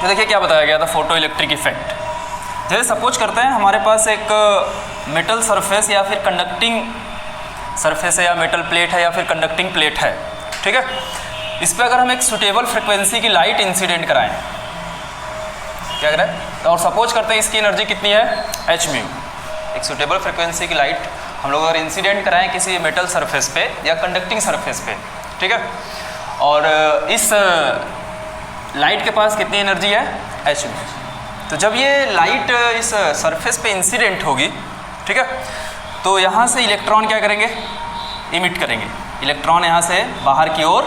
तो देखिए क्या बताया गया था, फोटो इलेक्ट्रिक इफेक्ट। जैसे सपोज करते हैं हमारे पास एक मेटल सरफेस या फिर कंडक्टिंग सरफेस है, या मेटल प्लेट है, या फिर कंडक्टिंग प्लेट है, ठीक है। इस पर अगर हम एक सुटेबल फ्रिक्वेंसी की लाइट इंसिडेंट कराएं, क्या करें, तो और सपोज करते हैं इसकी एनर्जी कितनी है, h म्यू। एक सुटेबल फ्रिक्वेंसी की लाइट हम लोग अगर इंसिडेंट कराएं किसी मेटल सरफेस पे या कंडक्टिंग सरफेस पे, ठीक है, और इस लाइट के पास कितनी एनर्जी है, h म्यू। तो जब ये लाइट इस सरफेस पे इंसिडेंट होगी, ठीक है, तो यहाँ से इलेक्ट्रॉन क्या करेंगे, इमिट करेंगे। इलेक्ट्रॉन यहाँ से बाहर की ओर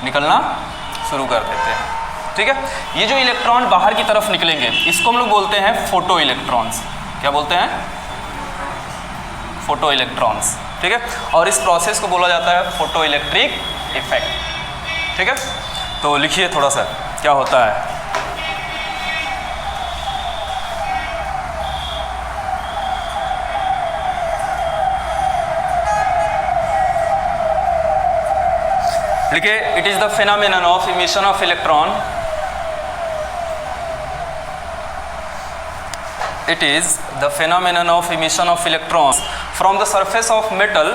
निकलना शुरू कर देते हैं, ठीक है। ये जो इलेक्ट्रॉन बाहर की तरफ निकलेंगे इसको हम लोग बोलते हैं फोटो इलेक्ट्रॉन्स। क्या बोलते हैं, फोटो इलेक्ट्रॉन्स, ठीक है। और इस प्रोसेस को बोला जाता है फोटो इलेक्ट्रिक इफेक्ट, ठीक है। तो लिखिए थोड़ा सा क्या होता है। लिखिए, it is the phenomenon of emission of electron, it is the phenomenon of emission of electrons from the surface of metal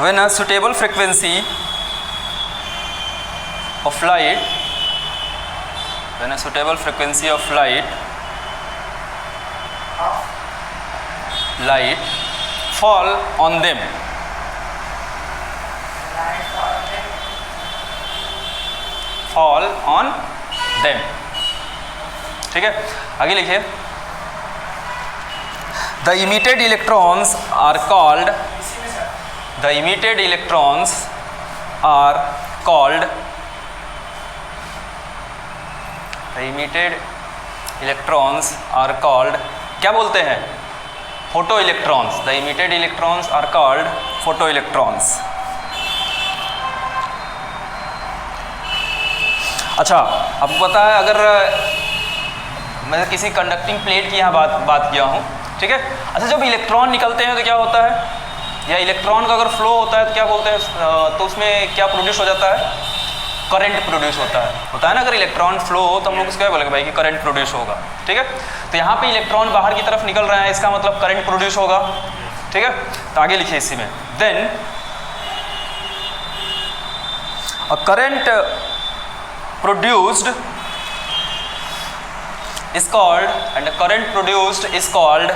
when a suitable frequency of light fall on them, ठीक है। आगे लिखिए, the emitted electrons are called क्या बोलते हैं, photo electrons. The emitted electrons are called photo electrons. अच्छा, आपको पता है, अगर मैं किसी कंडक्टिंग प्लेट की यहाँ बात किया हूँ, ठीक है। अच्छा, जब इलेक्ट्रॉन निकलते हैं तो क्या होता है, या इलेक्ट्रॉन का अगर फ्लो होता है तो क्या बोलते हैं, तो उसमें क्या प्रोड्यूस हो जाता है, करंट प्रोड्यूस होता है ना। अगर इलेक्ट्रॉन फ्लो हो तो हम लोग उसको क्या बोलेंगे भाई कि करंट प्रोड्यूस होगा, ठीक है। तो यहाँ पे इलेक्ट्रॉन बाहर की तरफ निकल रहे हैं, इसका मतलब करंट प्रोड्यूस होगा, ठीक है। तो आगे लिखिए इसी में, then a current produced is called and the current produced is called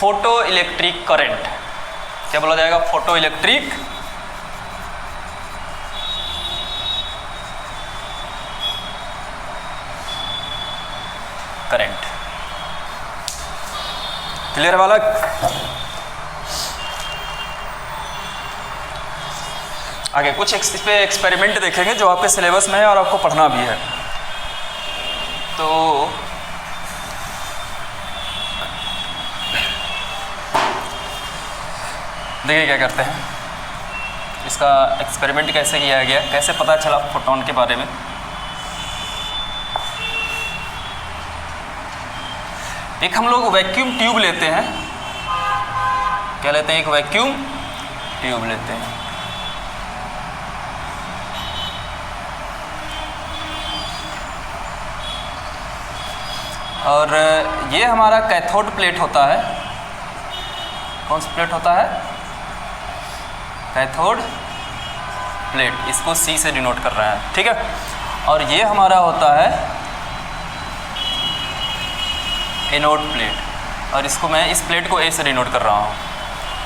photo electric current. क्या बोला जाएगा, फोटो इलेक्ट्रिक करंट। क्लियर वाला। आगे कुछ इस पे एक्सपेरिमेंट देखेंगे जो आपके सिलेबस में है और आपको पढ़ना भी है। तो देखिए क्या करते हैं, इसका एक्सपेरिमेंट कैसे किया गया, कैसे पता चला फोटोन के बारे में। एक हम लोग वैक्यूम ट्यूब लेते हैं, क्या लेते हैं, एक वैक्यूम ट्यूब लेते हैं। और ये हमारा कैथोड प्लेट होता है। कौन सा प्लेट होता है, कैथोड प्लेट, इसको C से डिनोट कर रहे हैं, ठीक है। और ये हमारा होता है एनोड प्लेट, और इसको मैं इस प्लेट को A से डिनोट कर रहा हूँ,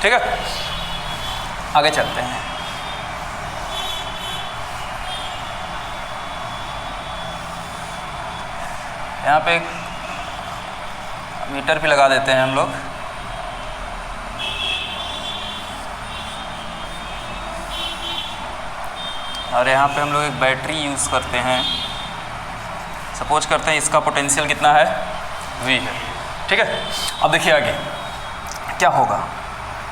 ठीक है। आगे चलते हैं। यहाँ पे एक मीटर भी लगा देते हैं हम लोग। और यहाँ पे हम लोग एक बैटरी यूज़ करते हैं। सपोज करते हैं इसका पोटेंशियल कितना है, V है, ठीक है। अब देखिए आगे क्या होगा।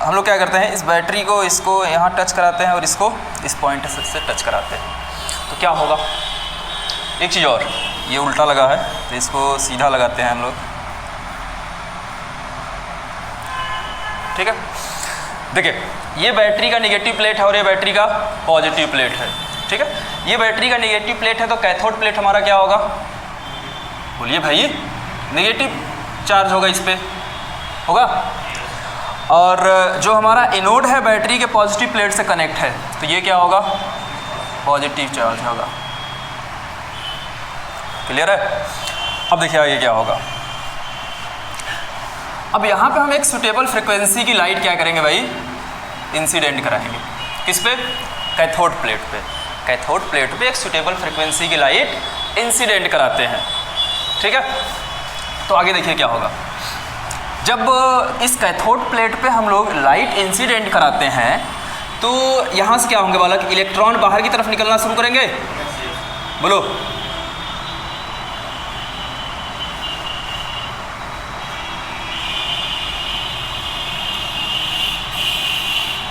हम लोग क्या करते हैं, इस बैटरी को इसको यहाँ टच कराते हैं और इसको इस पॉइंट से टच कराते हैं। तो क्या होगा, एक चीज़ और, ये उल्टा लगा है तो इसको सीधा लगाते हैं हम लोग, ठीक है। देखिए ये बैटरी का नेगेटिव प्लेट है और ये बैटरी का पॉजिटिव प्लेट है, ठीक है। ये बैटरी का नेगेटिव प्लेट है तो कैथोड प्लेट हमारा क्या होगा, बोलिए भाई, नेगेटिव चार्ज होगा इस पर, होगा। और जो हमारा एनोड है बैटरी के पॉजिटिव प्लेट से कनेक्ट है तो ये क्या होगा, पॉजिटिव चार्ज होगा। क्लियर है। अब देखिए आगे क्या होगा। अब यहाँ पे हम एक सुटेबल फ्रिक्वेंसी की लाइट क्या करेंगे भाई, इंसिडेंट कराएंगे। किस पे, कैथोड प्लेट पे। कैथोड प्लेट पे एक सुटेबल फ्रिक्वेंसी की लाइट इंसिडेंट कराते हैं, ठीक है। तो आगे देखिए क्या होगा। जब इस कैथोड प्लेट पे हम लोग लाइट इंसिडेंट कराते हैं तो यहाँ से क्या होंगे बालक, इलेक्ट्रॉन बाहर की तरफ निकलना शुरू करेंगे, बोलो।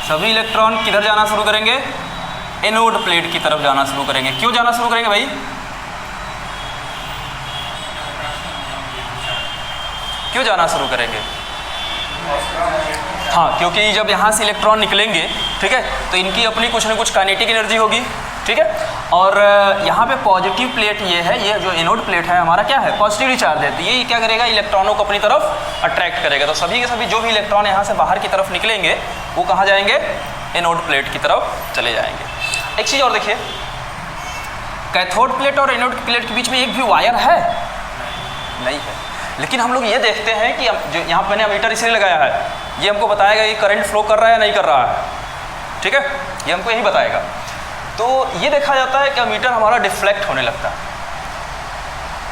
सभी इलेक्ट्रॉन किधर जाना शुरू करेंगे, एनोड प्लेट की तरफ जाना शुरू करेंगे। क्यों जाना शुरू करेंगे भाई, क्यों जाना शुरू करेंगे, हाँ, क्योंकि जब यहाँ से इलेक्ट्रॉन निकलेंगे, ठीक है, तो इनकी अपनी कुछ ना कुछ काइनेटिक एनर्जी होगी, ठीक है। और यहाँ पे पॉजिटिव प्लेट ये है, ये जो एनोड प्लेट है हमारा क्या है, पॉजिटिवली चार्ज है, तो ये क्या करेगा, इलेक्ट्रॉनों को अपनी तरफ अट्रैक्ट करेगा। तो सभी के सभी जो भी इलेक्ट्रॉन यहाँ से बाहर की तरफ निकलेंगे वो कहाँ जाएंगे, एनोड प्लेट की तरफ चले जाएंगे। एक चीज़ और देखिए, कैथोड प्लेट और एनोड प्लेट के बीच में एक भी वायर है नहीं है, लेकिन हम लोग ये देखते हैं कि जो यहाँ मैंने अमीटर इसलिए लगाया है, ये हमको बताएगा कि करंट फ्लो कर रहा है या नहीं कर रहा है, ठीक है, ये हमको यही बताएगा। तो ये देखा जाता है कि अमीटर हमारा डिफ्लेक्ट होने लगता है।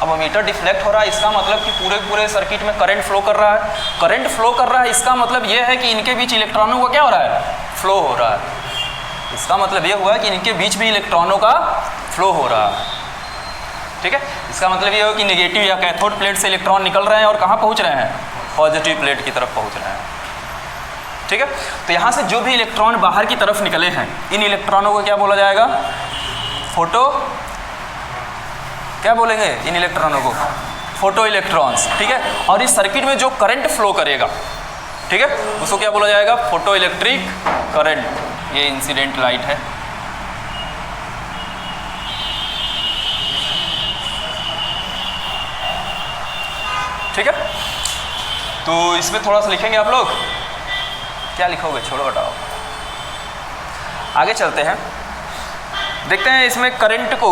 अब अमीटर डिफ्लेक्ट हो रहा है, इसका मतलब कि पूरे सर्किट में करंट फ्लो कर रहा है। करंट फ्लो कर रहा है, इसका मतलब ये है कि इनके बीच इलेक्ट्रॉनों का क्या हो रहा है, फ्लो हो रहा है। इसका मतलब ये हुआ कि इनके बीच भी इलेक्ट्रॉनों का फ्लो हो रहा है, ठीक है। इसका मतलब ये हो कि नेगेटिव या कैथोड प्लेट से इलेक्ट्रॉन निकल रहे हैं और कहाँ पहुँच रहे हैं, पॉजिटिव प्लेट की तरफ पहुँच रहे हैं, ठीक है। तो यहाँ से जो भी इलेक्ट्रॉन बाहर की तरफ निकले हैं, इन इलेक्ट्रॉनों को क्या बोला जाएगा, फोटो, क्या बोलेंगे इन इलेक्ट्रॉनों को, फोटो इलेक्ट्रॉन्स, ठीक है। और इस सर्किट में जो करंट फ्लो करेगा, ठीक है, उसको क्या बोला जाएगा, फोटो इलेक्ट्रिक करंट। ये इंसिडेंट लाइट है, ठीक है। तो इसमें थोड़ा सा लिखेंगे आप लोग, क्या लिखोगे, छोड़ो हटाओ, आगे चलते हैं। देखते हैं इसमें करंट को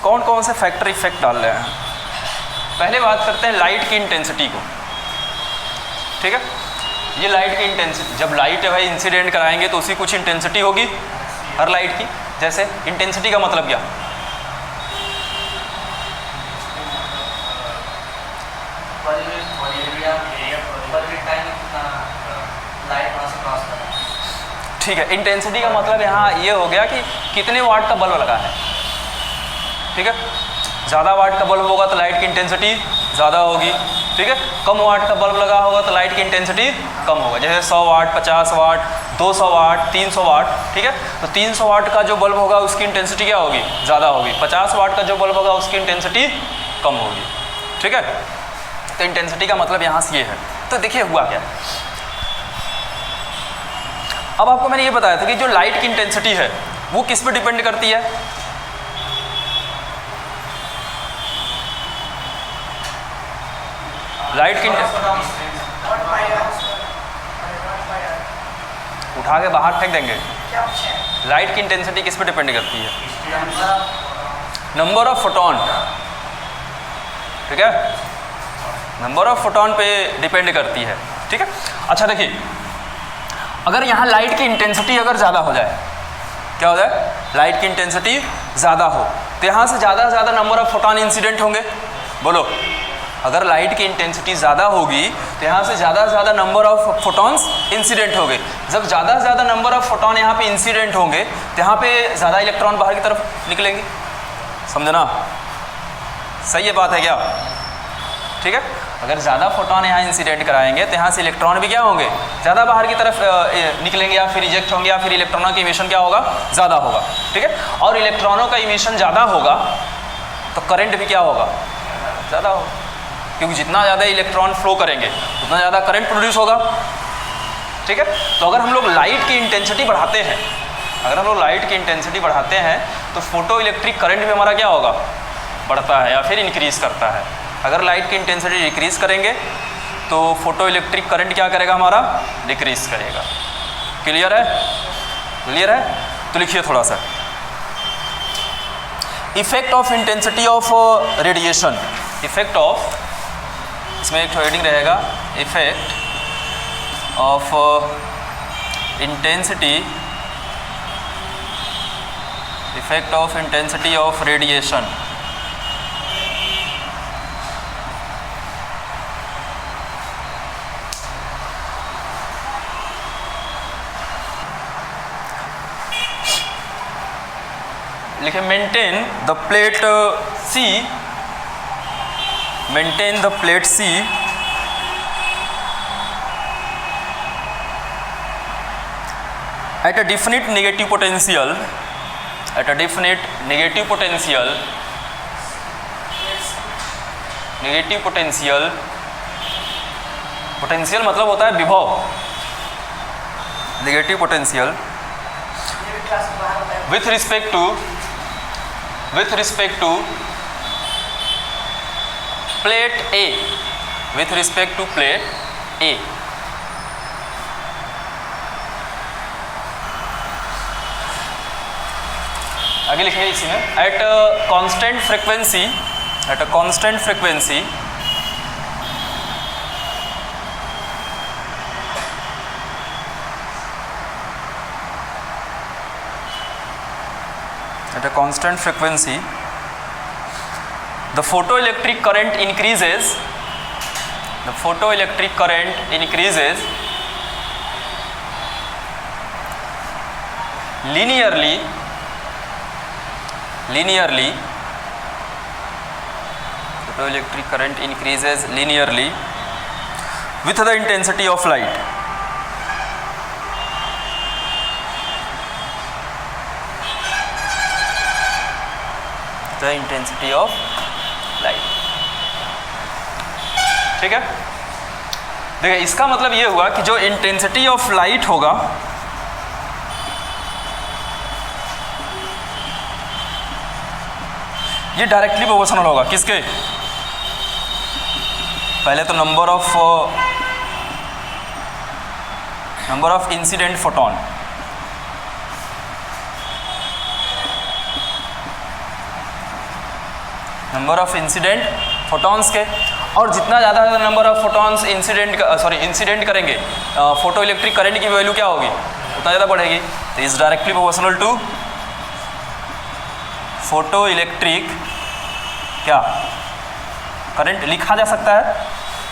कौन कौन से फैक्टर इफेक्ट डाल रहे हैं। पहले बात करते हैं लाइट की इंटेंसिटी को, ठीक है। ये लाइट की इंटेंसिटी, जब लाइट है भाई इंसिडेंट कराएंगे तो उसकी कुछ इंटेंसिटी होगी हर लाइट की। जैसे इंटेंसिटी का मतलब क्या, ठीक है। इंटेंसिटी का मतलब यहाँ ये हो गया कि कितने वाट का बल्ब लगा है, ठीक है। ज़्यादा वाट का बल्ब होगा तो लाइट की इंटेंसिटी ज़्यादा होगी, ठीक है। कम वाट का बल्ब लगा होगा तो लाइट की इंटेंसिटी कम होगा। जैसे 100 वाट, 50 वाट, 200 वाट, 300 वाट, ठीक है। तो 300 वाट का जो बल्ब होगा उसकी इंटेंसिटी क्या होगी, ज़्यादा होगी। 50 वाट का जो बल्ब होगा उसकी इंटेंसिटी कम होगी, ठीक है। तो इंटेंसिटी का मतलब यहाँ से ये है। तो देखिए हुआ क्या, अब आपको मैंने ये बताया था कि जो लाइट की इंटेंसिटी है वो किस पे डिपेंड करती है, लाइट की उठा के बाहर फेंक देंगे। लाइट की इंटेंसिटी किस पे डिपेंड करती है, नंबर ऑफ फोटोन, ठीक है, नंबर ऑफ फोटोन पे डिपेंड करती है, ठीक है। अच्छा देखिए, अगर यहाँ लाइट की इंटेंसिटी अगर ज़्यादा हो जाए, क्या हो जाए, लाइट की इंटेंसिटी ज़्यादा हो तो यहाँ से ज़्यादा से ज़्यादा नंबर ऑफ फोटोन इंसिडेंट होंगे, बोलो। अगर लाइट की इंटेंसिटी ज़्यादा होगी तो यहाँ से ज़्यादा नंबर ऑफ फोटॉन्स इंसिडेंट होंगे। जब ज़्यादा से ज़्यादा नंबर ऑफ फोटॉन यहाँ पे इंसिडेंट होंगे तो यहाँ पे ज़्यादा इलेक्ट्रॉन बाहर की तरफ निकलेंगे, समझना, सही ये बात है क्या, ठीक है। अगर ज़्यादा फोटॉन यहाँ इंसिडेंट कराएंगे तो यहाँ से इलेक्ट्रॉन भी क्या होंगे, ज़्यादा बाहर की तरफ निकलेंगे या फिर रिजेक्ट होंगे, या फिर इलेक्ट्रॉनों का इमिशन क्या होगा, ज़्यादा होगा, ठीक है। और इलेक्ट्रॉनों का इमिशन ज़्यादा होगा तो करंट भी क्या होगा, ज़्यादा होगा, क्योंकि जितना ज़्यादा इलेक्ट्रॉन फ्लो करेंगे उतना ज़्यादा करंट प्रोड्यूस होगा। ठीक है, तो अगर हम लोग लाइट की इंटेंसिटी बढ़ाते हैं, अगर हम लोग लाइट की इंटेंसिटी बढ़ाते हैं तो फोटो इलेक्ट्रिक करंट भी हमारा क्या होगा, बढ़ता है या फिर इंक्रीज़ करता है। अगर लाइट की इंटेंसिटी डिक्रीज़ करेंगे तो फोटो इलेक्ट्रिक करंट क्या करेगा, हमारा डिक्रीज़ करेगा। क्लियर है, क्लियर है? तो लिखिए थोड़ा सा, effect of intensity of radiation, effect of, इसमें एक हेडिंग रहेगा, effect of intensity, effect of intensity of radiation. लिखे maintain the plate C, maintain the plate C at a definite negative potential, at a definite negative potential, negative potential, potential मतलब होता है विभव, negative potential with respect to plate A, with respect to plate A, आगे लिखेंगे इसी में, at constant frequency, at a constant frequency at a constant frequency the photoelectric current increases, the photoelectric current increases linearly, linearly, photoelectric current increases linearly with the intensity of light, the intensity of light। ठीक है, देखिए इसका मतलब ये हुआ कि जो intensity of light होगा, ये डायरेक्टली प्रोपोर्शनल होगा किसके, पहले तो number of incident photon, number of incident photons के, और जितना ज़्यादा नंबर ऑफ फोटॉन्स इंसिडेंट करेंगे फोटो इलेक्ट्रिक करंट की वैल्यू क्या होगी, उतना ज़्यादा बढ़ेगी। तो is directly proportional to photo electric क्या करंट, लिखा जा सकता है,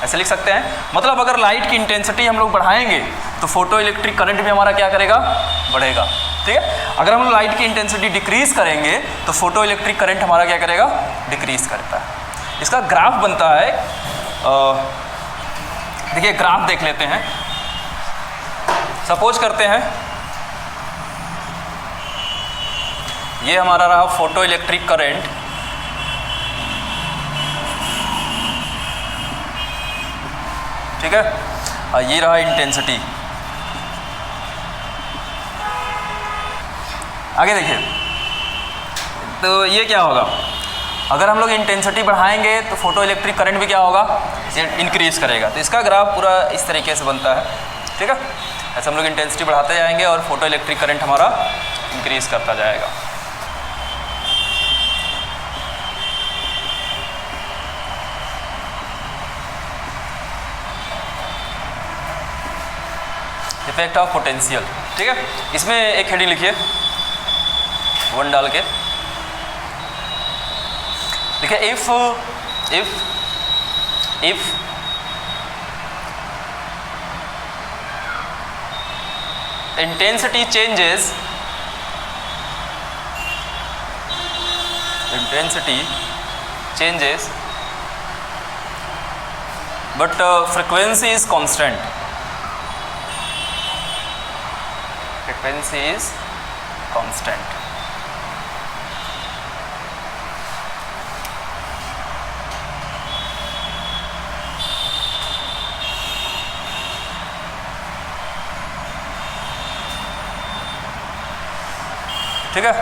ऐसे लिख सकते हैं। मतलब अगर लाइट की इंटेंसिटी हम लोग बढ़ाएंगे तो फोटो इलेक्ट्रिक करंट भी हमारा क्या करेगा, बढ़ेगा। ठीक है, अगर हम लाइट की इंटेंसिटी डिक्रीज करेंगे तो फोटो इलेक्ट्रिक करंट हमारा क्या करेगा, डिक्रीज करता है। इसका ग्राफ बनता है, देखिए ग्राफ देख लेते हैं। सपोज करते हैं ये हमारा रहा फोटो इलेक्ट्रिक करंट, ठीक है, और ये रहा इंटेंसिटी। आगे देखिए, तो ये क्या होगा, अगर हम लोग इंटेंसिटी बढ़ाएंगे तो फोटो इलेक्ट्रिक करंट भी क्या होगा, इंक्रीज करेगा। तो इसका ग्राफ पूरा इस तरीके से बनता है। ठीक है, ऐसे हम लोग इंटेंसिटी बढ़ाते जाएंगे और फोटो इलेक्ट्रिक करंट हमारा इंक्रीज करता जाएगा। इफेक्ट ऑफ पोटेंशियल, ठीक है, इसमें एक हेडिंग लिखिए 1 डाल के, देखिए if intensity changes, but frequency is constant, frequency is constant, ठीक है।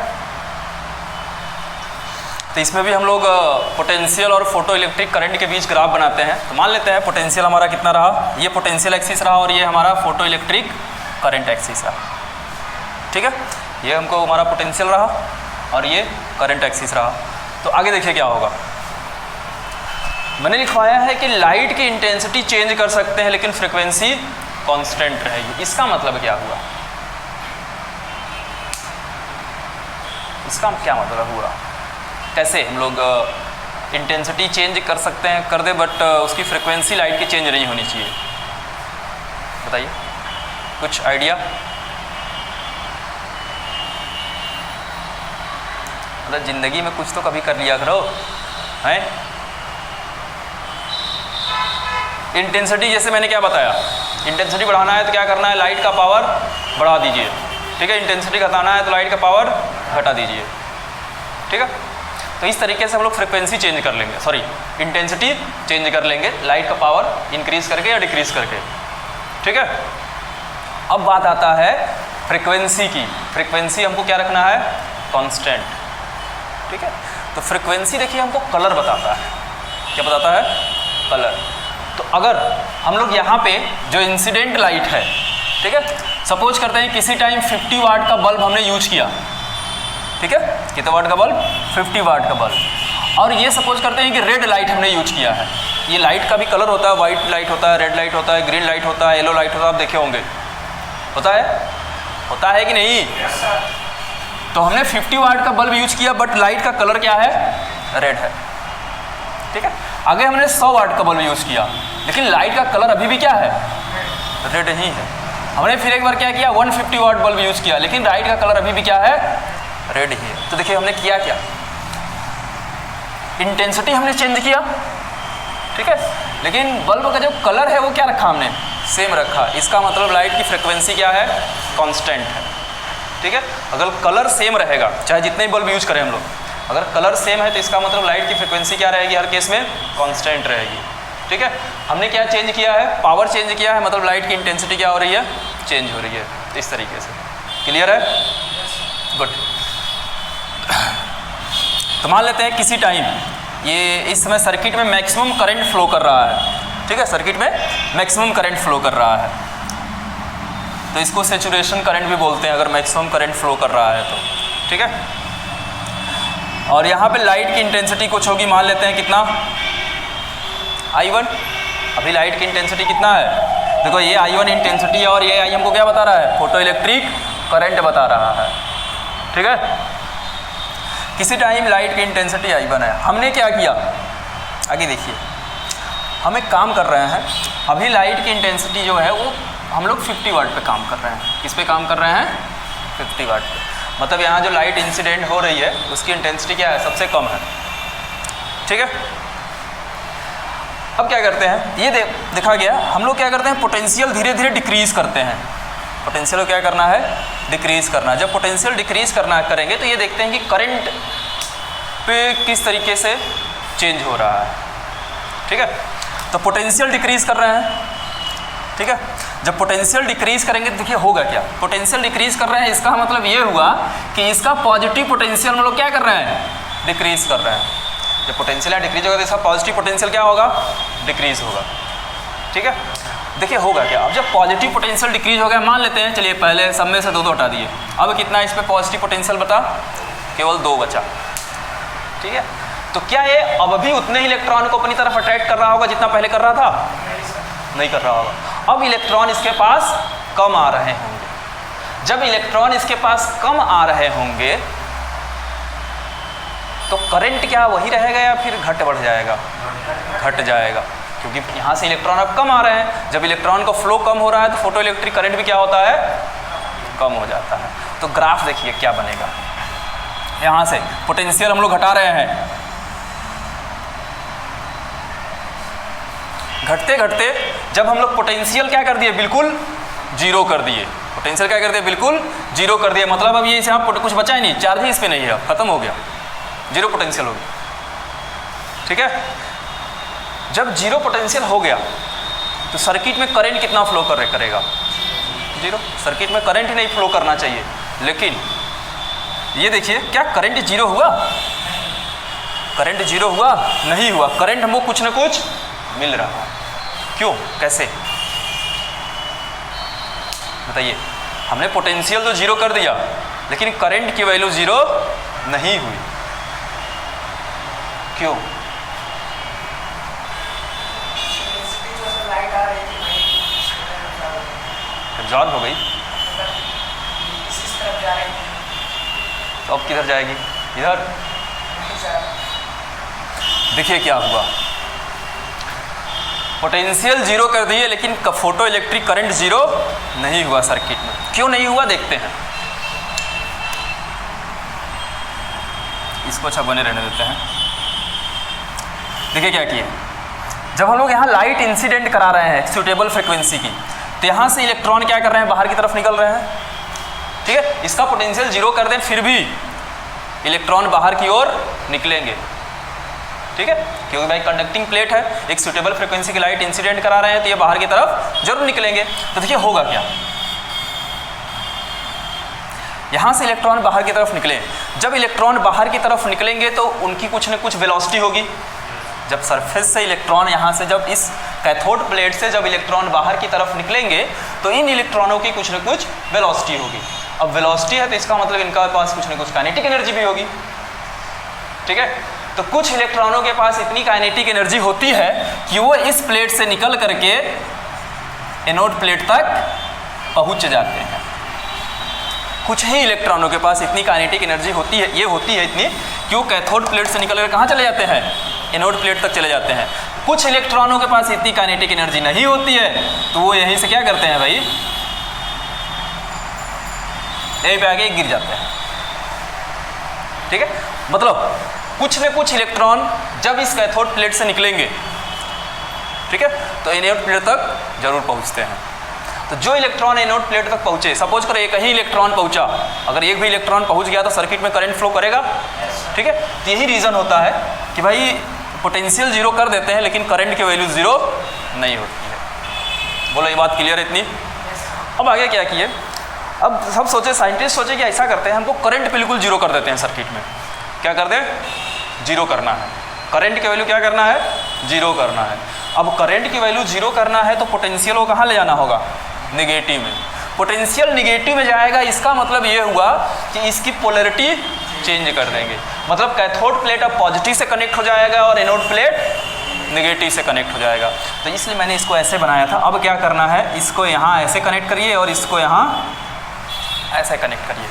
तो इसमें भी हम लोग पोटेंशियल और फोटो इलेक्ट्रिक करंट के बीच ग्राफ बनाते हैं। तो मान लेते हैं पोटेंशियल हमारा कितना रहा, ये पोटेंशियल एक्सिस रहा और ये हमारा फोटो इलेक्ट्रिक करंट एक्सिस रहा, ठीक है। ये हमको हमारा पोटेंशियल रहा और ये करंट एक्सिस रहा। तो आगे देखिए क्या होगा। मैंने लिखवाया है कि लाइट की इंटेंसिटी चेंज कर सकते हैं लेकिन फ्रिक्वेंसी कांस्टेंट रहेगी। इसका मतलब क्या हुआ, इसका क्या मतलब हुआ, कैसे हम लोग इंटेंसिटी चेंज कर सकते हैं, कर दे, बट उसकी फ्रिक्वेंसी लाइट की चेंज नहीं होनी चाहिए। बताइए कुछ आइडिया। मतलब ज़िंदगी में कुछ तो कभी कर लिया करो, हैं। इंटेंसिटी जैसे मैंने क्या बताया, इंटेंसिटी बढ़ाना है तो क्या करना है, लाइट का पावर बढ़ा दीजिए, ठीक है। इंटेंसिटी घटाना है तो लाइट का पावर घटा दीजिए, ठीक है। तो इस तरीके से हम लोग फ्रिक्वेंसी चेंज कर लेंगे, सॉरी इंटेंसिटी चेंज कर लेंगे लाइट का पावर इंक्रीज करके या डिक्रीज करके, ठीक है। अब बात आता है फ्रिक्वेंसी की। फ्रिक्वेंसी हमको क्या रखना है, कांस्टेंट, ठीक है। तो फ्रिक्वेंसी देखिए हमको कलर बताता है, क्या बताता है, कलर। तो अगर हम लोग यहाँ पे जो इंसिडेंट लाइट है, ठीक है, सपोज करते हैं किसी टाइम 50 वाट का बल्ब हमने यूज किया, ठीक है, कितने वाट का बल्ब, 50 वाट का बल्ब, और ये सपोज करते हैं कि रेड लाइट हमने यूज किया है। ये लाइट का भी कलर होता है, वाइट लाइट होता है, रेड लाइट होता है, ग्रीन लाइट होता है, येलो लाइट होता है, आप देखे होंगे, होता है कि नहीं। तो हमने 50 वाट का बल्ब यूज किया बट लाइट का कलर क्या है, रेड है, ठीक है। आगे हमने 100 वाट का बल्ब यूज किया लेकिन लाइट का कलर अभी भी क्या है, रेड ही है। हमने फिर एक बार क्या किया, 150 वाट बल्ब यूज किया लेकिन लाइट का कलर अभी भी क्या है, रेड ही है। तो देखिए हमने किया क्या, इंटेंसिटी हमने चेंज किया, ठीक है, लेकिन बल्ब का जो कलर है वो क्या रखा हमने, सेम रखा। इसका मतलब लाइट की फ्रिक्वेंसी क्या है, कांस्टेंट है, ठीक है। अगर कलर सेम रहेगा, चाहे जितने बल्ब यूज करें हम लोग, अगर कलर सेम है तो इसका मतलब लाइट की फ्रिक्वेंसी क्या रहेगी, हर केस में कांस्टेंट रहेगी, ठीक है। हमने क्या चेंज किया है, पावर चेंज किया है, मतलब लाइट की इंटेंसिटी क्या हो रही है, चेंज हो रही है। इस तरीके से क्लियर है, गुड। तो मान लेते हैं किसी टाइम ये इस समय सर्किट में मैक्सिमम करंट फ्लो कर रहा है, ठीक है, सर्किट में मैक्सिमम करंट फ्लो कर रहा है, तो इसको सैचुरेशन करंट भी बोलते हैं अगर मैक्सिमम करंट फ्लो कर रहा है तो, ठीक है। और यहाँ पे लाइट की इंटेंसिटी कुछ होगी, मान लेते हैं कितना, I1। अभी लाइट की इंटेंसिटी कितना है, देखो ये I1 इंटेंसिटी है और ये I हमको क्या बता रहा है, फोटो इलेक्ट्रिक करंट बता रहा है, ठीक है। किसी टाइम लाइट की इंटेंसिटी I1 है। हमने क्या किया, आगे देखिए, हम एक काम कर रहे हैं, अभी लाइट की इंटेंसिटी जो है वो हम लोग 50 वाट पे काम कर रहे हैं। किस पे काम कर रहे हैं, 50 वाट पे। मतलब यहाँ जो लाइट इंसिडेंट हो रही है उसकी इंटेंसिटी क्या है, सबसे कम है, ठीक है। अब क्या करते हैं, ये देखा गया, हम लोग क्या करते हैं, पोटेंशियल धीरे धीरे डिक्रीज करते हैं। पोटेंशियल को क्या करना है, डिक्रीज करना। जब पोटेंशियल डिक्रीज करना करेंगे तो ये देखते हैं कि करंट पे किस तरीके से चेंज हो रहा है, ठीक है। तो पोटेंशियल डिक्रीज कर रहे हैं, ठीक है। जब पोटेंशियल डिक्रीज करेंगे तो देखिए होगा क्या, पोटेंशियल डिक्रीज कर रहे हैं, इसका मतलब ये हुआ कि इसका पॉजिटिव पोटेंशियल हम लोग क्या कर रहे हैं, डिक्रीज कर रहे हैं। जब पोटेंशियल डिक्रीज होगा तो इसका पॉजिटिव पोटेंशियल क्या होगा, डिक्रीज होगा, ठीक है। देखिए होगा क्या, अब जब पॉजिटिव पोटेंशियल डिक्रीज हो गया, मान लेते हैं, चलिए पहले सब में से 2 हटा दिए, अब कितना इस पर पॉजिटिव पोटेंशियल बता, केवल 2 बचा, ठीक है। तो क्या ये अब भी उतने ही इलेक्ट्रॉन को अपनी तरफ अट्रैक्ट कर रहा होगा जितना पहले कर रहा था, नहीं कर रहा होगा। अब इलेक्ट्रॉन इसके पास कम आ रहे होंगे। जब इलेक्ट्रॉन इसके पास कम आ रहे होंगे तो करंट क्या वही रहेगा या फिर घट बढ़ जाएगा, घट जाएगा, क्योंकि यहाँ से इलेक्ट्रॉन अब कम आ रहे हैं। जब इलेक्ट्रॉन का फ्लो कम हो रहा है तो फोटो इलेक्ट्रिक करंट भी क्या होता है, कम हो जाता है। तो ग्राफ देखिए क्या बनेगा, यहाँ से पोटेंशियल हम लोग घटा रहे हैं, घटते घटते जब हम लोग पोटेंशियल क्या कर दिए, बिल्कुल जीरो कर दिए। पोटेंशियल क्या कर दिए, बिल्कुल जीरो कर दिया। मतलब अब ये इसे यहाँ कुछ बचा ही नहीं, चार्ज ही इस पर नहीं है, खत्म हो गया, जीरो पोटेंशियल हो गया, ठीक है। जब जीरो पोटेंशियल हो गया तो सर्किट में करंट कितना फ्लो करेगा, जीरो। सर्किट में करंट ही नहीं फ्लो करना चाहिए, लेकिन ये देखिए क्या करंट जीरो हुआ? करंट जीरो हुआ? नहीं हुआ। करंट हमको कुछ ना कुछ मिल रहा है। क्यों? कैसे बताइए? हमने पोटेंशियल तो जीरो कर दिया लेकिन करंट की वैल्यू जीरो नहीं हुई। क्यों? एब्जॉर्ब हो गई तो अब किधर जाएगी? इधर। देखिए क्या हुआ, पोटेंशियल जीरो कर दिए लेकिन फोटो इलेक्ट्रिक करंट जीरो नहीं हुआ सर्किट में। क्यों नहीं हुआ देखते हैं। इसको अच्छा बने रहने देते हैं। देखिए क्या किए, जब हम लोग यहाँ लाइट इंसिडेंट करा रहे हैं सूटेबल फ्रिक्वेंसी की, तो यहाँ से इलेक्ट्रॉन क्या कर रहे हैं? बाहर की तरफ निकल रहे हैं। ठीक है, इसका पोटेंशियल जीरो कर दें फिर भी इलेक्ट्रॉन बाहर की ओर निकलेंगे। ठीक है, क्योंकि भाई कंडक्टिंग प्लेट है, एक सूटेबल फ्रिक्वेंसी की लाइट इंसिडेंट करा रहे हैं तो ये बाहर की तरफ जरूर निकलेंगे। तो देखिए होगा क्या, यहाँ से इलेक्ट्रॉन बाहर की तरफ निकले। जब इलेक्ट्रॉन बाहर की तरफ निकलेंगे तो उनकी कुछ न कुछ वेलोसिटी होगी। जब सरफेस से इलेक्ट्रॉन यहाँ से जब इस कैथोड प्लेट से जब इलेक्ट्रॉन बाहर की तरफ निकलेंगे तो इन इलेक्ट्रॉनों की कुछ न कुछ वेलोसिटी होगी। अब वेलोसिटी है तो इसका मतलब इनका पास कुछ न कुछ काइनेटिक एनर्जी भी होगी। ठीक है, तो कुछ इलेक्ट्रॉनों के पास इतनी काइनेटिक एनर्जी होती है कि वो इस प्लेट से निकल करके एनोड प्लेट तक पहुंच जाते हैं। कुछ ही इलेक्ट्रॉनों के पास इतनी काइनेटिक एनर्जी होती है, ये होती है इतनी कि वो कैथोड प्लेट से निकल कर कहाँ चले जाते हैं? एनोड प्लेट तक चले जाते हैं। कुछ इलेक्ट्रॉनों के पास इतनी काइनेटिक एनर्जी नहीं होती है तो वो यहीं से क्या करते हैं भाई, यहीं पे आके गिर जाते हैं। ठीक है, मतलब कुछ न कुछ इलेक्ट्रॉन जब इस कैथोड प्लेट से निकलेंगे, ठीक है, तो एनोड प्लेट तक जरूर पहुंचते हैं। तो जो इलेक्ट्रॉन एनोड प्लेट तक पहुंचे, सपोज करो एक ही इलेक्ट्रॉन पहुंचा, अगर एक भी इलेक्ट्रॉन पहुंच गया तो सर्किट में करंट फ्लो करेगा। ठीक है, तो यही रीज़न होता है कि भाई पोटेंशियल जीरो कर देते हैं लेकिन करंट की वैल्यू जीरो नहीं होती है। बोलो ये बात क्लियर है इतनी? अब आगे क्या किए, अब सब सोचे, साइंटिस्ट सोचे कि ऐसा करते हैं, हमको करंट बिल्कुल जीरो कर देते हैं सर्किट में। क्या कर दें? जीरो करना है। करंट की वैल्यू क्या करना है? जीरो करना है। अब करंट की वैल्यू जीरो करना है तो पोटेंशियल को कहाँ ले जाना होगा? नेगेटिव में। पोटेंशियल नेगेटिव में जाएगा, इसका मतलब ये हुआ कि इसकी पोलैरिटी चेंज कर देंगे। मतलब कैथोड प्लेट अब पॉजिटिव से कनेक्ट हो जाएगा और एनोड प्लेट नेगेटिव से कनेक्ट हो जाएगा। तो इसलिए मैंने इसको ऐसे बनाया था। अब क्या करना है, इसको यहाँ ऐसे कनेक्ट करिए और इसको यहाँ ऐसे कनेक्ट करिए।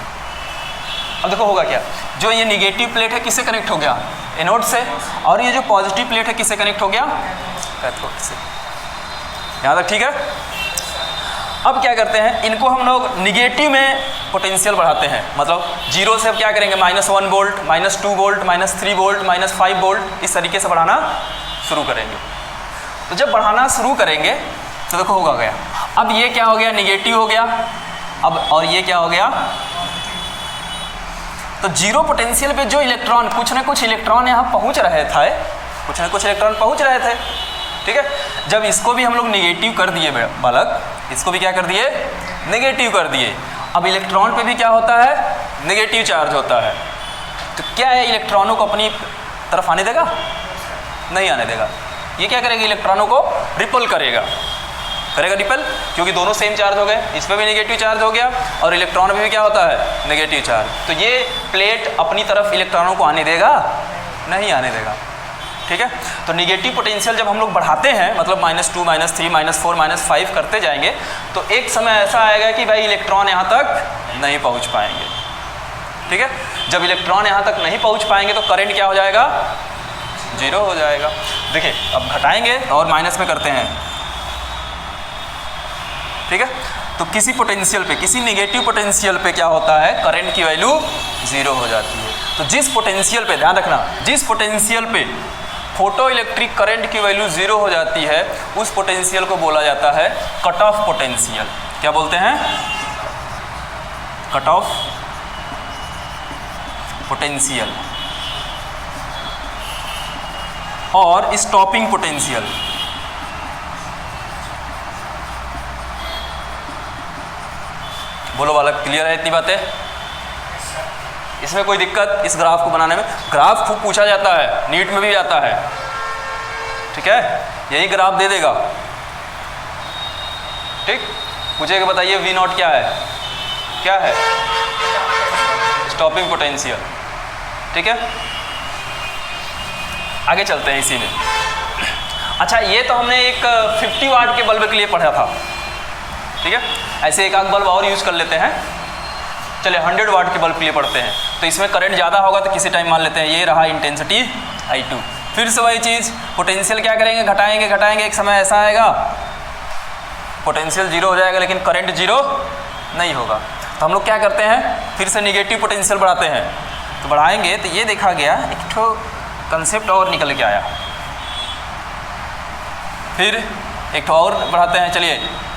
अब देखो होगा क्या, जो ये निगेटिव प्लेट है किससे कनेक्ट हो गया? एनोड से। और ये जो पॉजिटिव प्लेट है किससे कनेक्ट हो गया? कैथोड से। यहाँ तक ठीक है? अब क्या करते हैं, इनको हम लोग निगेटिव में पोटेंशियल बढ़ाते हैं। मतलब जीरो से अब क्या करेंगे, -1 वोल्ट, -2 वोल्ट, -3 वोल्ट, -5 वोल्ट, इस तरीके से बढ़ाना शुरू करेंगे। तो जब बढ़ाना शुरू करेंगे तो देखो होगा गया, अब ये क्या हो गया, निगेटिव हो गया। अब और ये क्या हो गया, तो जीरो पोटेंशियल पे जो इलेक्ट्रॉन, कुछ ना कुछ इलेक्ट्रॉन यहाँ पहुँच रहे थे, कुछ ना कुछ इलेक्ट्रॉन पहुँच रहे थे। ठीक है, जब इसको भी हम लोग निगेटिव कर दिए बालक, इसको भी क्या कर दिए, नेगेटिव कर दिए। अब इलेक्ट्रॉन पे भी क्या होता है, नेगेटिव चार्ज होता है। तो क्या है, इलेक्ट्रॉनों को अपनी तरफ आने देगा? नहीं आने देगा। ये क्या करेगा, इलेक्ट्रॉनों को रिपल करेगा, रिपल, क्योंकि दोनों सेम चार्ज हो गए। इस पर भी नेगेटिव चार्ज हो गया और इलेक्ट्रॉन में भी क्या होता है, नेगेटिव चार्ज। तो ये प्लेट अपनी तरफ इलेक्ट्रॉनों को आने देगा? नहीं आने देगा। ठीक है, तो निगेटिव पोटेंशियल जब हम लोग बढ़ाते हैं, मतलब -2, -3, -4, -5 करते जाएंगे, तो एक समय ऐसा आएगा कि भाई इलेक्ट्रॉन यहाँ तक नहीं पहुँच पाएंगे। ठीक है, जब इलेक्ट्रॉन यहाँ तक नहीं पहुँच पाएंगे तो करंट क्या हो जाएगा, जीरो हो जाएगा। देखिए अब घटाएंगे और माइनस में करते हैं। ठीक है, तो किसी पोटेंशियल पे, किसी निगेटिव पोटेंशियल पे क्या होता है, करंट की वैल्यू जीरो हो जाती है। तो जिस पोटेंशियल पे, ध्यान रखना, जिस पोटेंशियल पे फोटो इलेक्ट्रिक करंट की वैल्यू जीरो हो जाती है, उस पोटेंशियल को बोला जाता है कट ऑफ पोटेंशियल। क्या बोलते हैं, कट ऑफ पोटेंशियल और स्टॉपिंग पोटेंशियल। बोलो बालक, क्लियर है इतनी बातें? इसमें कोई दिक्कत इस ग्राफ को बनाने में? ग्राफ खूब पूछा जाता है, नीट में भी आता है, ठीक है, यही ग्राफ दे देगा, ठीक। पूछेगा बताइए वी नॉट क्या है, क्या है? स्टॉपिंग पोटेंशियल, ठीक है। आगे चलते हैं इसी में। अच्छा, ये तो हमने एक 50 वाट के बल्ब के लिए पढ़ा था, ठीक है। ऐसे एक आध बल्ब और यूज कर लेते हैं। चलिए 100 वाट के बल्ब के लिए पढ़ते हैं, तो इसमें करंट ज़्यादा होगा तो किसी टाइम मान लेते हैं ये रहा इंटेंसिटी I2। फिर से वही चीज़, पोटेंशियल क्या करेंगे, घटाएंगे घटाएंगे, एक समय ऐसा आएगा पोटेंशियल जीरो हो जाएगा लेकिन करंट जीरो नहीं होगा। तो हम लोग क्या करते हैं, फिर से निगेटिव पोटेंशियल बढ़ाते हैं। तो बढ़ाएंगे तो ये देखा गया एक ठो कंसेप्ट और निकल के आया। फिर एक ठो और बढ़ाते हैं, चलिए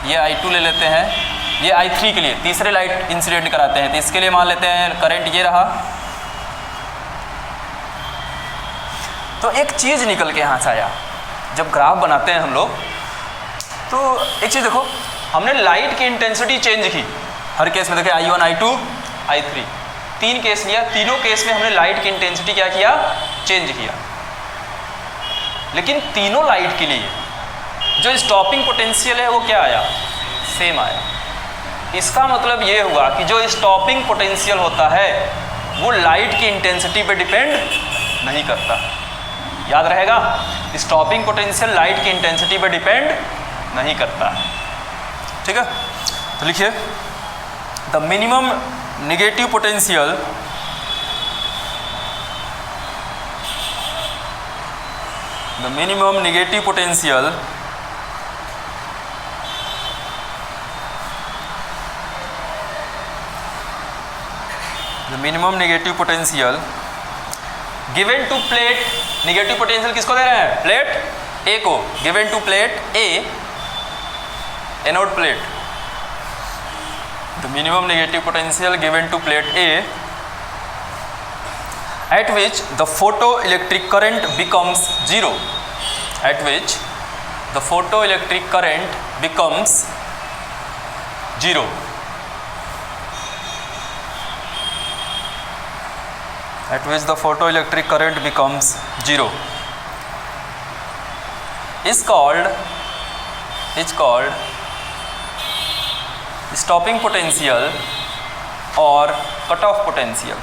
ये I2 ले लेते हैं, ये I3 के लिए तीसरे लाइट इंसिडेंट कराते हैं, तो इसके लिए मान लेते हैं करंट ये रहा। तो एक चीज़ निकल के यहाँ से आया, जब ग्राफ बनाते हैं हम लोग, तो एक चीज़ देखो, हमने लाइट की इंटेंसिटी चेंज की हर केस में। देखिए I1, I2, I3 तीन केस लिया, तीनों केस में हमने लाइट की इंटेंसिटी क्या किया, चेंज किया। लेकिन तीनों लाइट के लिए जो स्टॉपिंग पोटेंशियल है वो क्या आया, सेम आया। इसका मतलब ये हुआ कि जो स्टॉपिंग पोटेंशियल होता है वो लाइट की इंटेंसिटी पे डिपेंड नहीं करता। याद रहेगा, स्टॉपिंग पोटेंशियल लाइट की इंटेंसिटी पे डिपेंड नहीं करता, ठीक है। तो लिखिए the minimum negative potential given to plate, negative potential किसको दे रहे हैं, प्लेट ए को, given to plate A, anode plate, the minimum negative potential given to plate A at which the photoelectric current becomes zero, at which the photoelectric current becomes zero, at which the photoelectric current becomes zero is called stopping potential or cutoff potential।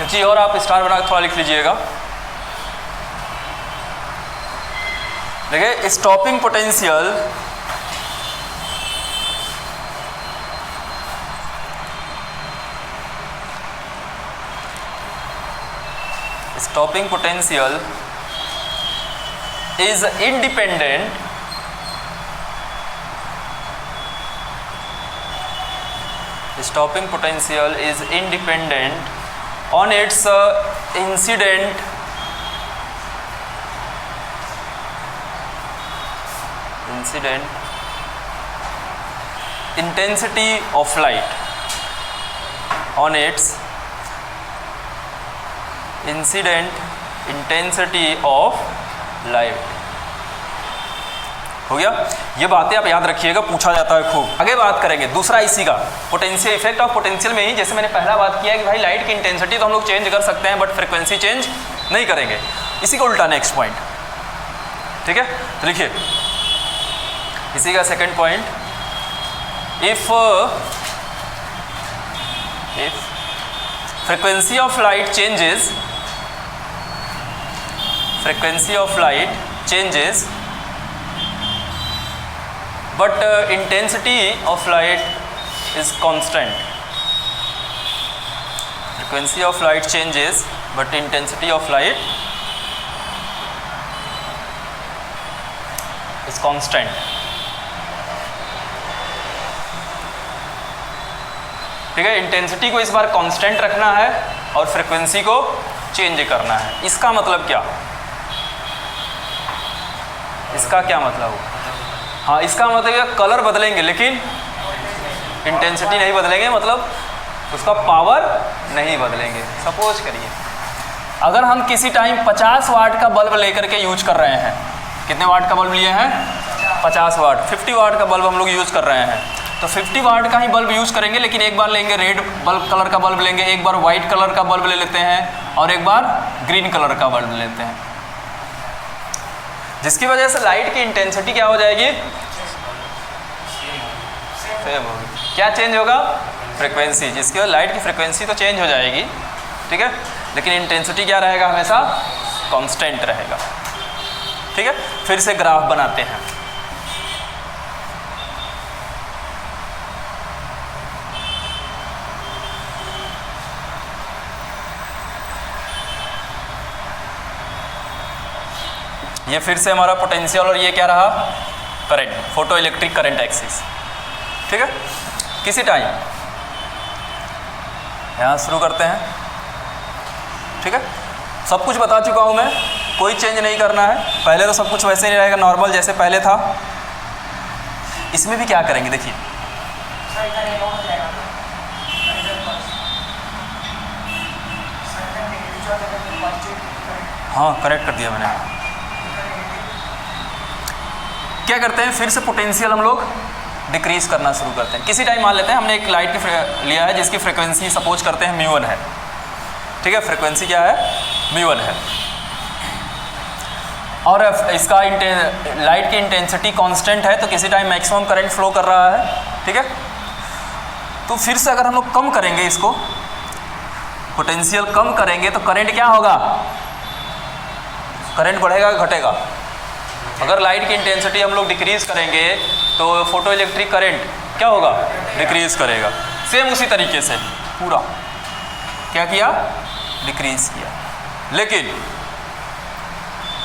जी, और आप star बना के थोड़ा लिख लीजिएगा। देखिए stopping potential is independent on its incident intensity of light, on its incident intensity of light। हो गया, ये बातें आप याद रखिएगा, पूछा जाता है खूब। आगे बात करेंगे दूसरा इसी का, पोटेंशियल, इफेक्ट ऑफ पोटेंशियल में ही जैसे मैंने पहला बात किया कि भाई लाइट की इंटेंसिटी तो हम लोग चेंज कर सकते हैं बट फ्रीक्वेंसी चेंज नहीं करेंगे। इसी का उल्टा नेक्स्ट पॉइंट, ठीक है। तो लिखिए इसी का second point, if frequency of light changes but intensity of light is constant, frequency of light changes but intensity of light is constant। ठीक है, इंटेंसिटी को इस बार कांस्टेंट रखना है और फ्रीक्वेंसी को चेंज करना है। इसका मतलब क्या, इसका क्या मतलब? हाँ, इसका मतलब कलर बदलेंगे लेकिन इंटेंसिटी नहीं बदलेंगे, मतलब उसका पावर नहीं बदलेंगे। सपोज करिए अगर हम किसी टाइम 50 वाट का बल्ब लेकर के यूज कर रहे हैं, कितने वाट का बल्ब लिए हैं? 50 वाट, 50 वाट का बल्ब हम लोग यूज़ कर रहे हैं, तो 50 वाट का ही बल्ब यूज़ करेंगे, लेकिन एक बार लेंगे रेड बल्ब कलर का बल्ब लेंगे, एक बार वाइट कलर का बल्ब ले लेते हैं और एक बार ग्रीन कलर का बल्ब लेते हैं, जिसकी वजह से लाइट की इंटेंसिटी क्या हो जाएगी? सेम होगी। क्या चेंज होगा? फ्रिक्वेंसी, जिसकी वजह लाइट की फ्रिक्वेंसी तो चेंज हो जाएगी, ठीक है, लेकिन इंटेंसिटी क्या रहेगा? हमेशा कांस्टेंट रहेगा। ठीक है, फिर से ग्राफ बनाते हैं। ये फिर से हमारा पोटेंशियल और ये क्या रहा? Current, photo electric current axis. ठीक है, किसी टाइम यहाँ शुरू करते हैं। ठीक है, सब कुछ बता चुका हूँ मैं, कोई चेंज नहीं करना है। पहले तो सब कुछ वैसे ही रहेगा नॉर्मल जैसे पहले था। इसमें भी क्या करेंगे देखिए, हाँ करेक्ट कर दिया मैंने। क्या करते हैं, फिर से पोटेंशियल हम लोग डिक्रीज करना शुरू करते हैं। किसी टाइम मान लेते हैं हमने एक लाइट की लिया है जिसकी फ्रिक्वेंसी सपोज करते हैं μ1 है। ठीक है, फ्रिक्वेंसी क्या है? μ1 है, और इसका लाइट की इंटेंसिटी कांस्टेंट है, तो किसी टाइम मैक्सिमम करंट फ्लो कर रहा है। ठीक है, तो फिर से अगर हम लोग कम करेंगे इसको, पोटेंशियल कम करेंगे, तो करंट क्या होगा? करंट बढ़ेगा घटेगा? अगर लाइट की इंटेंसिटी हम लोग डिक्रीज करेंगे तो फोटो इलेक्ट्रिक करंट क्या होगा? डिक्रीज करेगा। सेम उसी तरीके से पूरा क्या किया? डिक्रीज किया, लेकिन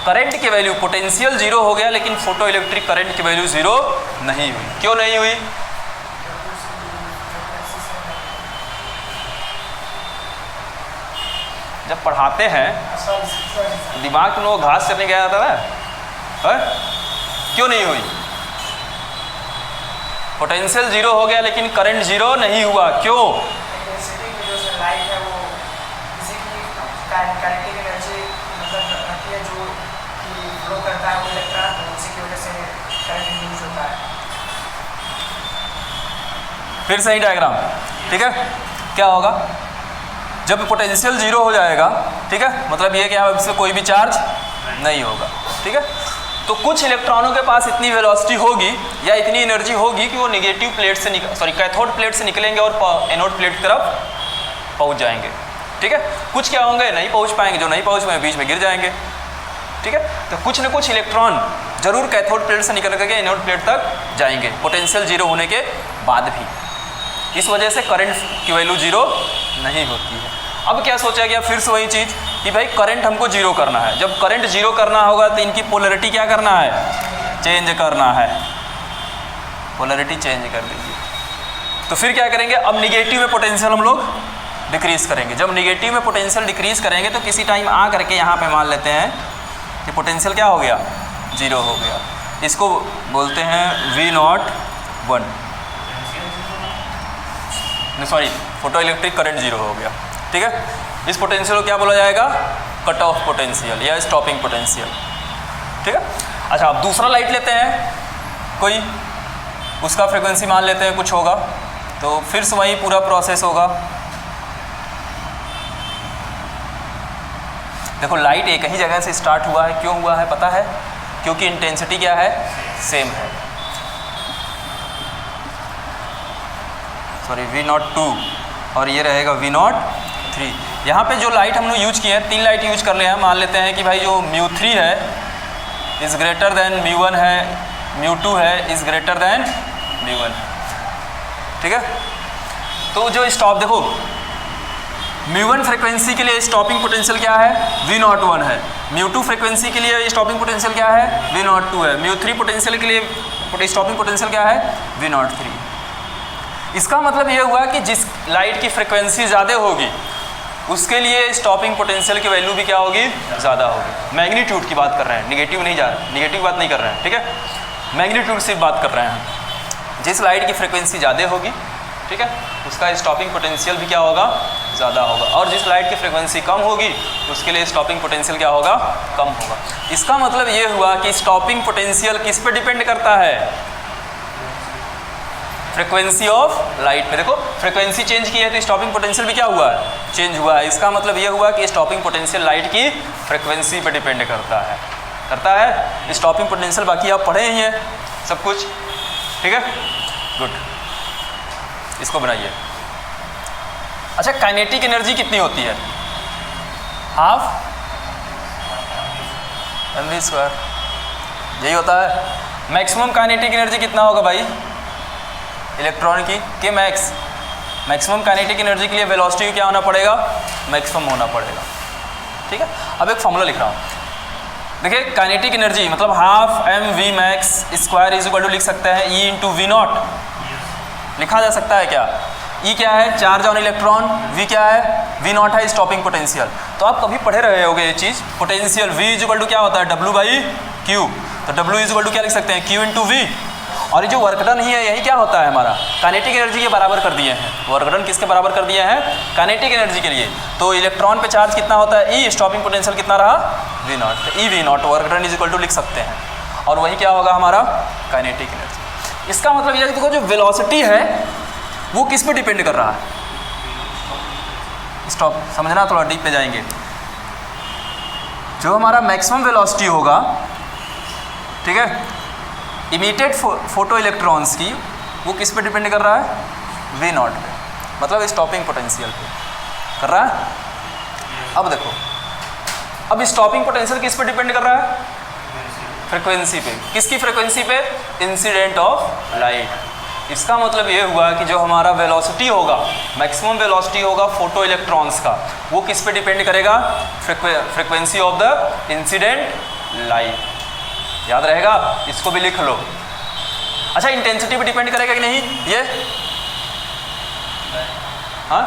करंट की वैल्यू, पोटेंशियल जीरो हो गया, लेकिन फोटो इलेक्ट्रिक करंट की वैल्यू जीरो नहीं हुई। क्यों नहीं हुई? जब पढ़ाते हैं दिमाग में लोग घास चलने गया जाता है, क्यों नहीं हुई? पोटेंशियल जीरो हो गया लेकिन करंट जीरो नहीं हुआ। क्यों? फिर सही डायग्राम। ठीक है, क्या होगा जब पोटेंशियल जीरो हो जाएगा? ठीक है, मतलब ये क्या, इसमें कोई भी चार्ज नहीं होगा। ठीक है, तो कुछ इलेक्ट्रॉनों के पास इतनी वेलोसिटी होगी या इतनी एनर्जी होगी कि वो नेगेटिव प्लेट से कैथोड प्लेट से निकलेंगे और एनोड प्लेट की तरफ पहुंच जाएंगे। ठीक है, कुछ क्या होंगे? नहीं पहुंच पाएंगे, जो नहीं पहुंच पाएंगे बीच में गिर जाएंगे। ठीक है, तो कुछ न कुछ इलेक्ट्रॉन जरूर कैथोड प्लेट से निकल करके एनोड प्लेट तक जाएंगे, पोटेंशियल जीरो होने के बाद भी। इस वजह से करंट की वैल्यू जीरो नहीं होती है। अब क्या सोचा गया? फिर से वही चीज़ कि भाई करंट हमको जीरो करना है। जब करंट जीरो करना होगा तो इनकी पोलैरिटी क्या करना है? चेंज करना है। पोलैरिटी चेंज कर दीजिए। तो फिर क्या करेंगे? अब निगेटिव में पोटेंशियल हम लोग डिक्रीज करेंगे। जब निगेटिव में पोटेंशियल डिक्रीज करेंगे तो किसी टाइम आ करके यहाँ पे मान लेते हैं कि पोटेंशियल क्या हो गया? जीरो हो गया। इसको बोलते हैं V01, sorry photo electric current zero हो गया। ठीक है, इस पोटेंशियल को क्या बोला जाएगा? कट ऑफ पोटेंशियल या स्टॉपिंग पोटेंशियल। ठीक है, अच्छा अब दूसरा लाइट लेते हैं कोई, उसका फ्रिक्वेंसी मान लेते हैं कुछ होगा, तो फिर से वही पूरा प्रोसेस होगा। देखो लाइट एक ही जगह से स्टार्ट हुआ है, क्यों हुआ है पता है? क्योंकि इंटेंसिटी क्या है? सेम है। सॉरी V02 और ये रहेगा V03। यहाँ पे जो लाइट हम लोग यूज किए हैं, 3 लाइट यूज कर ले हैं। मान लेते हैं कि भाई जो μ3 है इज़ ग्रेटर देन μ1 है, μ2 है इज़ ग्रेटर देन μ1 है। ठीक है, तो जो स्टॉप देखो μ1 फ्रिक्वेंसी के लिए स्टॉपिंग पोटेंशियल क्या है? V01 है। μ2 फ्रिक्वेंसी के लिए स्टॉपिंग पोटेंशियल क्या है? V02 है। μ3 पोटेंशियल के लिए स्टॉपिंग पोटेंशियल क्या है? V03। इसका मतलब ये हुआ कि जिस लाइट की फ्रिक्वेंसी ज़्यादा होगी उसके लिए स्टॉपिंग पोटेंशियल की वैल्यू भी क्या होगी? ज़्यादा होगी। मैग्नीट्यूड की बात कर रहे हैं, निगेटिव नहीं जा रहे, निगेटिव बात नहीं कर रहे हैं। ठीक है, मैग्नीट्यूड से बात कर रहे हैं। जिस लाइट की फ्रिक्वेंसी ज़्यादा होगी, ठीक है, उसका स्टॉपिंग पोटेंशियल भी क्या होगा? ज़्यादा होगा, और जिस लाइट की फ्रिक्वेंसी कम होगी उसके लिए स्टॉपिंग पोटेंशियल क्या होगा, कम होगा। इसका मतलब ये हुआ कि स्टॉपिंग पोटेंशियल किस पे डिपेंड करता है, फ्रिक्वेंसी ऑफ लाइट पे। देखो फ्रिक्वेंसी चेंज की है तो स्टॉपिंग पोटेंशियल भी क्या हुआ है, चेंज हुआ है। इसका मतलब ये हुआ कि स्टॉपिंग पोटेंशियल लाइट की फ्रिक्वेंसी पे डिपेंड करता है स्टॉपिंग पोटेंशियल। बाकी आप पढ़े ही हैं सब कुछ, ठीक है, गुड। इसको बनाइए। अच्छा, काइनेटिक एनर्जी कितनी होती है, हाफ mv², यही होता है। मैक्सिमम काइनेटिक एनर्जी कितना होगा भाई इलेक्ट्रॉन की, के मैक्सिमम काइनेटिक एनर्जी के लिए वेलोसिटी क्या होना पड़ेगा, मैक्सिमम होना पड़ेगा, ठीक है। अब एक फॉर्मूला लिख रहा हूँ, देखिए काइनेटिक एनर्जी मतलब half mv max square is equal to लिख सकते हैं E इंटू V0, लिखा जा सकता है क्या, E क्या है, चार्ज ऑन इलेक्ट्रॉन, V क्या है, V0 है स्टॉपिंग पोटेंशियल। तो आप कभी पढ़े रहे होगे ये चीज़, potential V is equal to क्या होता है, W/Q, तो W इज इक्वल टू क्या लिख सकते हैं, Q इंटू V। और ये जो वर्क डन ही है यही क्या होता है हमारा, काइनेटिक एनर्जी के बराबर कर दिए हैं। वर्क डन किसके बराबर कर दिए हैं, काइनेटिक एनर्जी के लिए। तो इलेक्ट्रॉन पे चार्ज कितना होता है E, स्टॉपिंग पोटेंशियल कितना रहा V0, तो E V0 work done is equal to लिख सकते हैं, और वही क्या होगा हमारा काइनेटिक एनर्जी। इसका मतलब ये है कि देखो जो वेलोसिटी है वो किस पे डिपेंड कर रहा है, स्टॉप समझना, थोड़ा डीप पे जाएंगे। जो हमारा मैक्सिमम वेलोसिटी होगा, ठीक है, इमिटेड फोटो इलेक्ट्रॉन्स की, वो किस पे डिपेंड कर रहा है, V0 पे, मतलब स्टॉपिंग पोटेंशियल पे कर रहा है। अब देखो, अब स्टॉपिंग पोटेंशियल किस पे डिपेंड कर रहा है, फ्रिक्वेंसी पे। किसकी फ्रिक्वेंसी पे, इंसिडेंट ऑफ लाइट। इसका मतलब ये हुआ कि जो हमारा वेलोसिटी होगा, मैक्सिमम वेलोसिटी होगा फोटो इलेक्ट्रॉन्स का, वो किस पे डिपेंड करेगा, frequency of the incident light. याद रहेगा, इसको भी लिख लो। अच्छा, इंटेंसिटी पे डिपेंड करेगा कि नहीं ये, हाँ,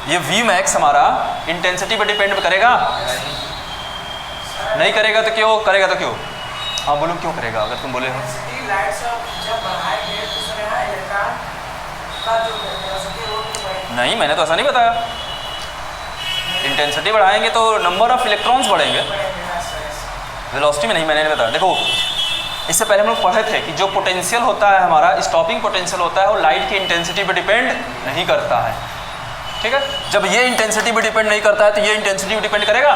ये V मैक्स हमारा इंटेंसिटी पे डिपेंड करेगा, नहीं करेगा तो क्यों, करेगा तो क्यों, हाँ बोलो क्यों करेगा, अगर तुम बोले हो। नहीं, मैंने तो ऐसा नहीं बताया। इंटेंसिटी बढ़ाएंगे तो नंबर ऑफ इलेक्ट्रॉन्स बढ़ेंगे, वेलोसिटी में नहीं, मैंने नहीं बताया। देखो इससे पहले हम लोग पढ़े थे कि जो पोटेंशियल होता है हमारा, स्टॉपिंग पोटेंशियल होता है, वो लाइट की इंटेंसिटी पे डिपेंड नहीं करता है, ठीक है। जब ये इंटेंसिटी पे डिपेंड नहीं करता है तो ये इंटेंसिटी पे डिपेंड करेगा,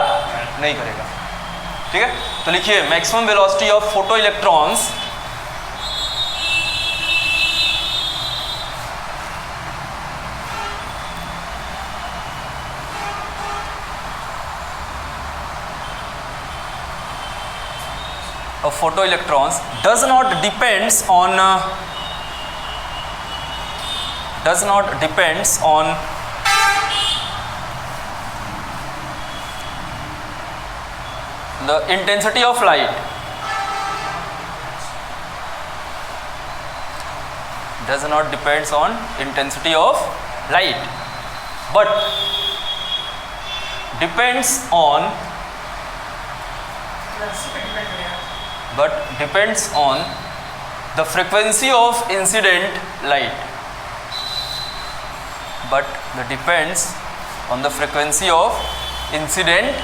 नहीं करेगा, ठीक है। तो लिखिए maximum velocity of photo electrons of photoelectrons does not depends on the intensity of light, does not depends on intensity of light, but depends on the frequency of incident light, but depends on the frequency of incident